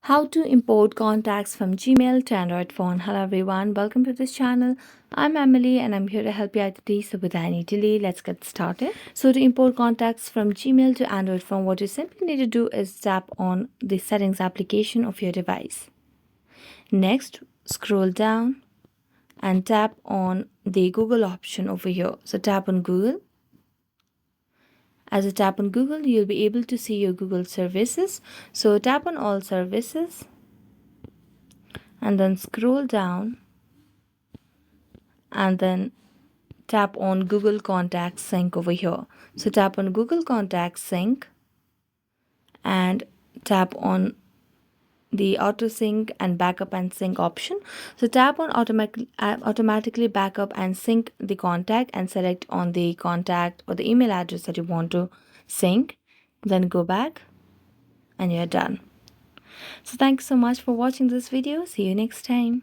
How to import contacts from Gmail to Android phone. Hello everyone, welcome to this channel. I'm Emily and I'm here to help you out today. So without any delay, let's get started. So to import contacts from Gmail to Android phone, what you simply need to do is tap on the settings application of your device. Next, scroll down and tap on the Google option over here. So tap on Google. As you tap on Google, you'll be able to see your Google services. So tap on all services and then scroll down and then tap on Google Contacts Sync over here. So tap on Google Contacts Sync and tap on the auto sync and backup and sync option. So tap on automatically backup and sync the contact and select on the contact or the email address that you want to sync. Then go back and you're done. So thanks so much for watching this video. See you next time.